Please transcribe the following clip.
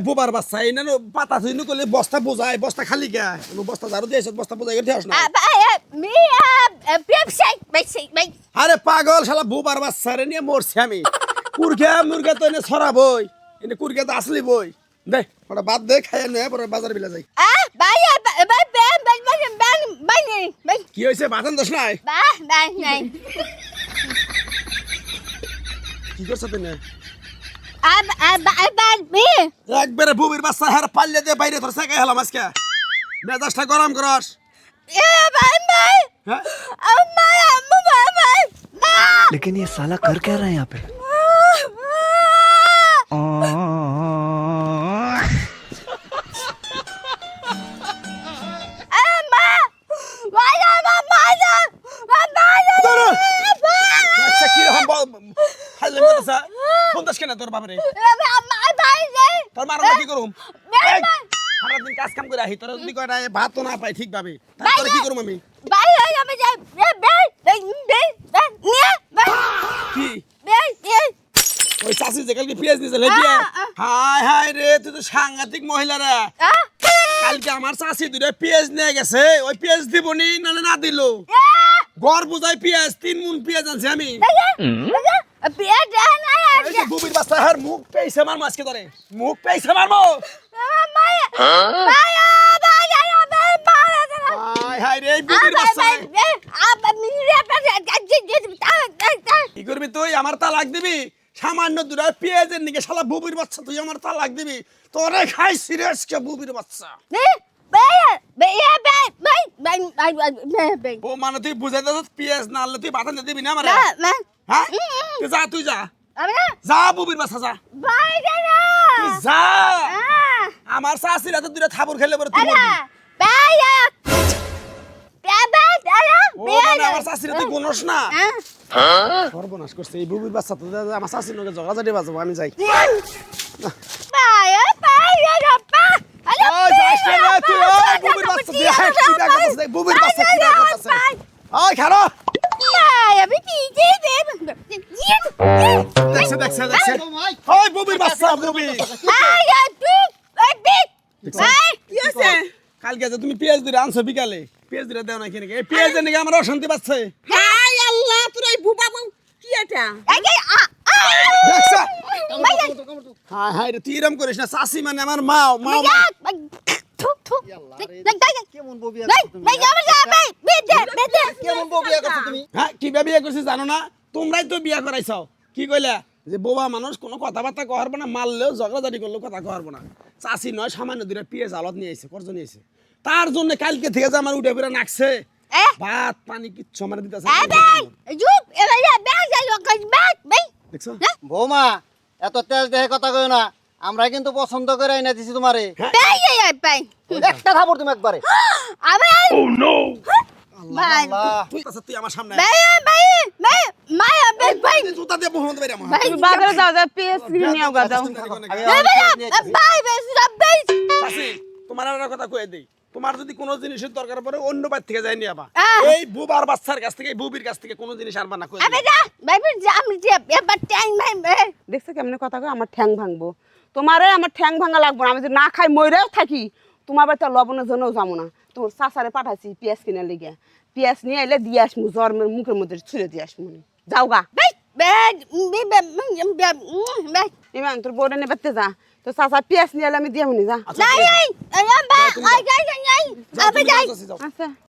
বুবার বাচ্চা এই না পাতা তুই করলে বস্তা বোঝায় বস্তা খালি কে বস্তা ঝাড়ু দিয়েছ বস্তা বোঝাই গেছে না আরে পাগল শালা বুবার বাচ্চা রে নিয়ে মরছি আমি কুরগা মুরগা তো এনে ছড়াবই এনে কুরগা তো আসলি বই দে ওটা বাদ দে খাইয়া নে পরে বাজার বিলা যাই কি হয়েছে বাজান দোষ নাই কি করছ তুই একবারে বুবির বাচ্চা হার পাল্লে দিয়ে বাইরে তোর সাইকেল হলাম আজকে মেজাজটা গরম করস लेकिन ये साला कर क्या रहा है यहाँ पे তোর বাবারে তোর মার কি করুম সারাদিন কাজ কাম করে আহি তোর যদি কয়টা ভাত তো না পাই ঠিক ভাবে তারপরে কি করুম আমি কি ওই চাষি যে কালকে পেঁয়াজ দিয়েছে হায় হায় রে তুই তো সাংঘাতিক মহিলা রে কালকে আমার চাষি দুটো পেঁয়াজ নিয়ে গেছে ওই পেঁয়াজ দিবনি নালে না দিল গড় বুঝাই পেঁয়াজ 3 মুন পেঁয়াজ আনছি আমি বুবির বাচ্চা হার মুখ পেয়েছে মার মাছকে ধরে মুখ পেয়েছে মারবো হায় রে বুবির বাচ্চা কি করবি তুই আমার তালাক দিবি সামান্য দুটা পেঁয়াজের নিকে শালা বুবির বাচ্চা তুই আমার তালাক দিবি তোরে খাই সিরিয়াস কে বুবির বাচ্চা ও মানে তুই বুঝাইতে পেঁয়াজ না আনলে তুই বাতান দিবি না আমার হ্যাঁ তুই যা তুই যা যা বুবির বাচ্চা যা তুই যা আমার শাশুড়ি তো দুটা থাবুর খেলে পরে তুই আমার শাশুড়ি তুই গুনস না সর্বনাশ করছে এই বুবির বাচ্চা তো আমার শাশুড়ির লগে ঝগড়াঝাটি বাজাবো আমি যাই বুবির বাচ্চা ওই খারো দেখছে দেখছে দেখছে ওই বুবির বাচ্চা বুবি কালকে যে তুমি পেঁয়াজ দিয়ে আনছো বিকালে পেঁয়াজ দিয়ে দাও না কেন এই পেঁয়াজ দিয়ে আমার অশান্তি পাচ্ছে হায় আল্লাহ তোর এই বুবা কি এটা দেখছ হায় হায় রে তুই এরকম করিস না চাষি মানে আমার মাও মাও কেমন ববিয়া কেমন ববিয়া করছো তুমি হ্যাঁ কি বিয়ে করছিস জানো না তোমরাই তো বিয়ে করাইছো কি কইলা যে বোবা মানুষ কোনো কথাবার্তা কহারবো না মারলেও ঝগড়াঝাটি করলেও কথা কহারবো না চাষি নয় সামান্য দুটা পেঁয়াজ আলত নিয়ে আইছে করজ নিয়ে আইছে তার জন্য কালকে থেকে যে আমার উঠে ফিরে নাকছে ভাত পানি কিচ্ছু আমার দিতেছে দেখছো বৌমা এত তেজ দেহে কথা কই না আমরা কিন্তু পছন্দ করে আইনা দিছি তোমারে একটা খাবো তুমি একবারে তুই আমার সামনে বাজারে যাও যা পেঁয়াজ কিনে নিয়ে আও যাও তোমার আর কথা কয়ে দেই তোমার যদি কোনো জিনিসের দরকার পড়ে অন্য বাড়ি থেকে যাই নিয়ে এই বুবার বাচ্চার কাছ থেকে বুবির কাছ থেকে কোনো জিনিস আনবা না দেখছো কেমনে কথা কয় আমার ঠ্যাং ভাঙবো তোমারে আমার ঠ্যাং ভাঙা লাগবো না আমি যদি না খাই মইরাও থাকি তোমার বাড়িতে লবণের জন্যও যাবো না তোমার চাচারে পাঠাইছি পেঁয়াজ কিনে লেগে পেঁয়াজ নিয়ে এলে দিয়ে আসমু জন্মের মুখের মধ্যে ছুঁড়ে দিয়ে আসমু যাও গা ইমান তোর বউরে নেবাতে যা তো চাচা পেঁয়াজ নিয়ে এলে আমি দিয়ে মনি যা আচ্ছা